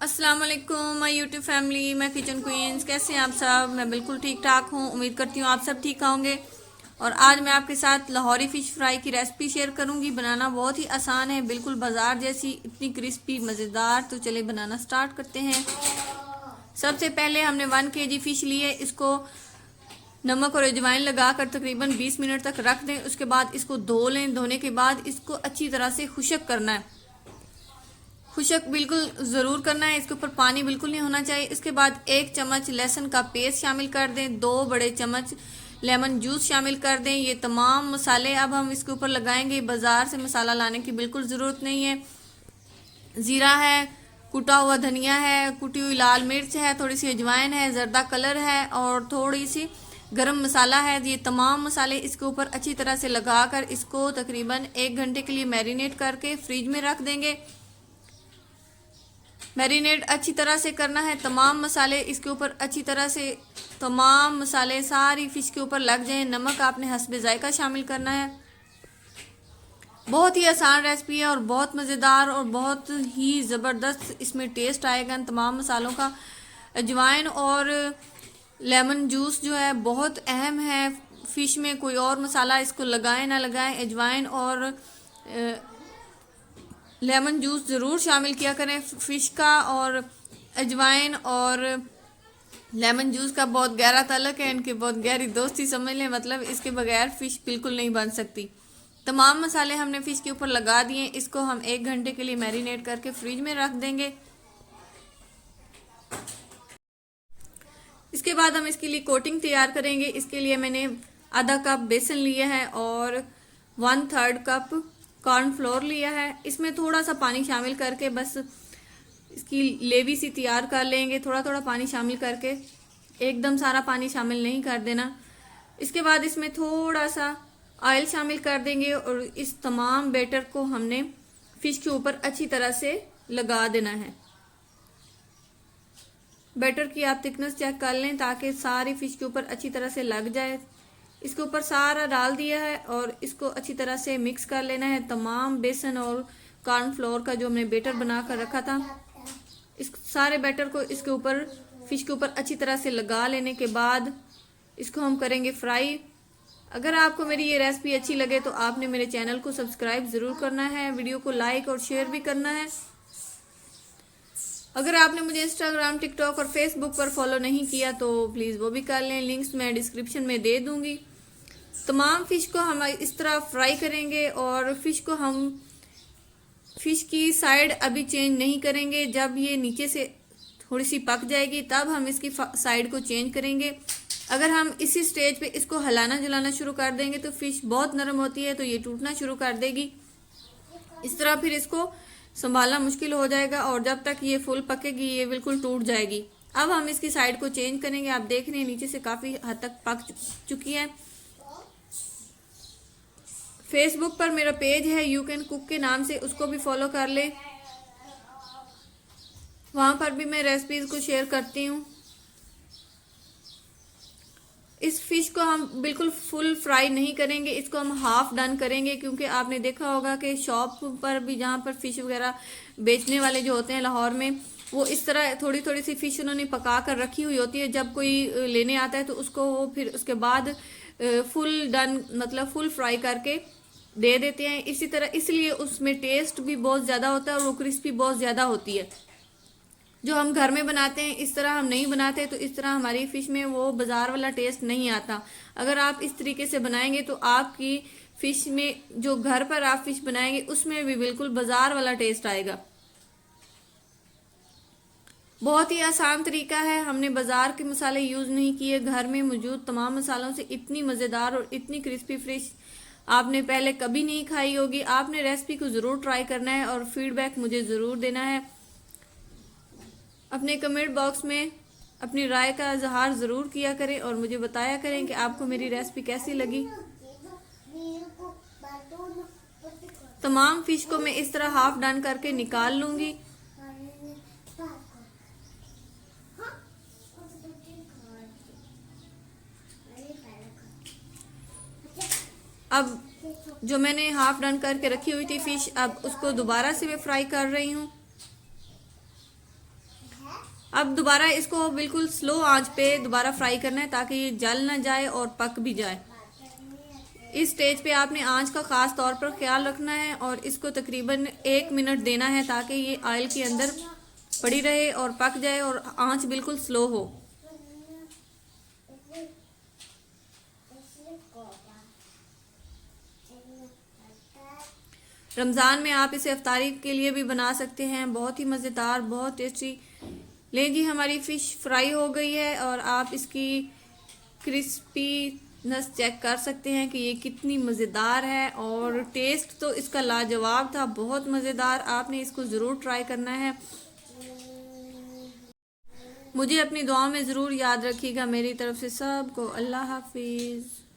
अस्सलाम वालेकुम my YouTube family, मैं किचन क्वींस। कैसे हैं आप सब? मैं बिल्कुल ठीक ठाक हूँ। उम्मीद करती हूँ आप सब ठीक होंगे। और आज मैं आपके साथ लाहौरी फ़िश फ्राई की रेसिपी शेयर करूँगी। बनाना बहुत ही आसान है, बिल्कुल बाजार जैसी, इतनी क्रिस्पी मज़ेदार। तो चलिए बनाना स्टार्ट करते हैं। सबसे पहले हमने 1 kg फ़िश ली है। इसको नमक और अजवाइन लगा कर तकरीबन 20 मिनट तक रख दें। उसके बाद इसको धो लें। धोने के बाद इसको अच्छी तरह से खुशक करना है। खुशक बिल्कुल ज़रूर करना है, इसके ऊपर पानी बिल्कुल नहीं होना चाहिए। इसके बाद 1 चम्मच लहसुन का पेस्ट शामिल कर दें। 2 बड़े चम्मच लेमन जूस शामिल कर दें। ये तमाम मसाले अब हम इसके ऊपर लगाएंगे। बाज़ार से मसाला लाने की बिल्कुल ज़रूरत नहीं है। ज़ीरा है, कुटा हुआ धनिया है, कुटी हुई लाल मिर्च है, थोड़ी सी अजवाइन है, ज़र्दा कलर है और थोड़ी सी गरम मसाला है। ये तमाम मसाले इसके ऊपर अच्छी तरह से लगाकर इसको तकरीबन 1 घंटे के लिए मैरिनेट करके फ्रिज में रख देंगे। मैरिनेट अच्छी तरह से करना है। तमाम मसाले इसके ऊपर अच्छी तरह से, तमाम मसाले सारी फ़िश के ऊपर लग जाएं। नमक आपने हस्बे जायका शामिल करना है। बहुत ही आसान रेसिपी है और बहुत मज़ेदार और बहुत ही ज़बरदस्त इसमें टेस्ट आएगा इन तमाम मसालों का। अजवाइन और लेमन जूस जो है बहुत अहम है फ़िश में। कोई और मसाला इसको लगाएं ना लगाएं, अजवाइन और लेमन जूस ज़रूर शामिल किया करें फ़िश का। और अजवाइन और लेमन जूस का बहुत गहरा ताल्लुक़ है, इनकी बहुत गहरी दोस्ती समझ लें। मतलब इसके बगैर फ़िश बिल्कुल नहीं बन सकती। तमाम मसाले हमने फ़िश के ऊपर लगा दिए। इसको हम 1 घंटे के लिए मैरिनेट करके फ्रिज में रख देंगे। इसके बाद हम इसके लिए कोटिंग तैयार करेंगे। इसके लिए मैंने आधा कप बेसन लिया है और 1/3 कप कॉर्नफ्लोर लिया है। इसमें थोड़ा सा पानी शामिल करके बस इसकी लेवी सी तैयार कर लेंगे। थोड़ा थोड़ा पानी शामिल करके, एकदम सारा पानी शामिल नहीं कर देना। इसके बाद इसमें थोड़ा सा ऑयल शामिल कर देंगे और इस तमाम बैटर को हमने फ़िश के ऊपर अच्छी तरह से लगा देना है। बैटर की आप थिकनेस चेक कर लें ताकि सारी फ़िश के ऊपर अच्छी तरह से लग जाए। इसके ऊपर सारा डाल दिया है और इसको अच्छी तरह से मिक्स कर लेना है। तमाम बेसन और कॉर्नफ्लोर का जो हमने बैटर बना कर रखा था, इस सारे बैटर को इसके ऊपर फ़िश के ऊपर अच्छी तरह से लगा लेने के बाद इसको हम करेंगे फ्राई। अगर आपको मेरी ये रेसिपी अच्छी लगे तो आपने मेरे चैनल को सब्सक्राइब ज़रूर करना है, वीडियो को लाइक और शेयर भी करना है। अगर आपने मुझे इंस्टाग्राम, टिकटॉक और फेसबुक पर फॉलो नहीं किया तो प्लीज़ वो भी कर लें। लिंक्स मैं डिस्क्रिप्शन में दे दूँगी। तमाम फ़िश को हम इस तरह फ्राई करेंगे और फ़िश की साइड अभी चेंज नहीं करेंगे। जब ये नीचे से थोड़ी सी पक जाएगी तब हम इसकी साइड को चेंज करेंगे। अगर हम इसी स्टेज पे इसको हिलाना जुलाना शुरू कर देंगे तो फ़िश बहुत नरम होती है, तो ये टूटना शुरू कर देगी। इस तरह फिर इसको संभालना मुश्किल हो जाएगा और जब तक ये फुल पकेगी ये बिल्कुल टूट जाएगी। अब हम इसकी साइड को चेंज करेंगे। आप देख रहे हैं नीचे से काफ़ी हद तक पक चुकी है। फेसबुक पर मेरा पेज है यू कैन कुक के नाम से, उसको भी फॉलो कर ले। वहाँ पर भी मैं रेसिपीज़ को शेयर करती हूँ। इस फ़िश को हम बिल्कुल फुल फ्राई नहीं करेंगे, इसको हम हाफ डन करेंगे क्योंकि आपने देखा होगा कि शॉप पर भी जहाँ पर फ़िश वगैरह बेचने वाले जो होते हैं लाहौर में, वो इस तरह थोड़ी थोड़ी सी फ़िश उन्होंने पका कर रखी हुई होती है। जब कोई लेने आता है तो उसको वो फिर उसके बाद फुल डन मतलब फुल फ्राई करके दे देते हैं। इसी तरह इसलिए उसमें टेस्ट भी बहुत ज़्यादा होता है और वो क्रिस्पी बहुत ज़्यादा होती है। जो हम घर में बनाते हैं इस तरह हम नहीं बनाते, तो इस तरह हमारी फ़िश में वो बाज़ार वाला टेस्ट नहीं आता। अगर आप इस तरीके से बनाएंगे तो आपकी फ़िश में, जो घर पर आप फ़िश बनाएंगे उसमें भी बिल्कुल बाज़ार वाला टेस्ट आएगा। बहुत ही आसान तरीका है, हमने बाज़ार के मसाले यूज़ नहीं किए। घर में मौजूद तमाम मसालों से इतनी मज़ेदार और इतनी क्रिस्पी फ़िश आपने पहले कभी नहीं खाई होगी। आपने रेसिपी को ज़रूर ट्राई करना है और फीडबैक मुझे ज़रूर देना है। अपने कमेंट बॉक्स में अपनी राय का इजहार ज़रूर किया करें और मुझे बताया करें कि आपको मेरी रेसिपी कैसी लगी। तमाम फ़िश को मैं इस तरह हाफ डन करके निकाल लूँगी। अब जो मैंने हाफ डन करके रखी हुई थी फ़िश, अब उसको दोबारा से मैं फ्राई कर रही हूँ। अब दोबारा इसको बिल्कुल स्लो आंच पे दोबारा फ्राई करना है ताकि ये जल ना जाए और पक भी जाए। इस स्टेज पे आपने आंच का खास तौर पर ख्याल रखना है और इसको तकरीबन 1 मिनट देना है ताकि ये ऑयल के अंदर पड़ी रहे और पक जाए और आंच बिल्कुल स्लो हो। रमज़ान में आप इसे इफ्तारी के लिए भी बना सकते हैं, बहुत ही मज़ेदार, बहुत टेस्टी। लें जी, हमारी फ़िश फ्राई हो गई है और आप इसकी क्रिस्पीनेस चेक कर सकते हैं कि ये कितनी मज़ेदार है और टेस्ट तो इसका लाजवाब था, बहुत मज़ेदार। आपने इसको ज़रूर ट्राई करना है। मुझे अपनी दुआ में ज़रूर याद रखिएगा। मेरी तरफ से सबको अल्लाह हाफिज़।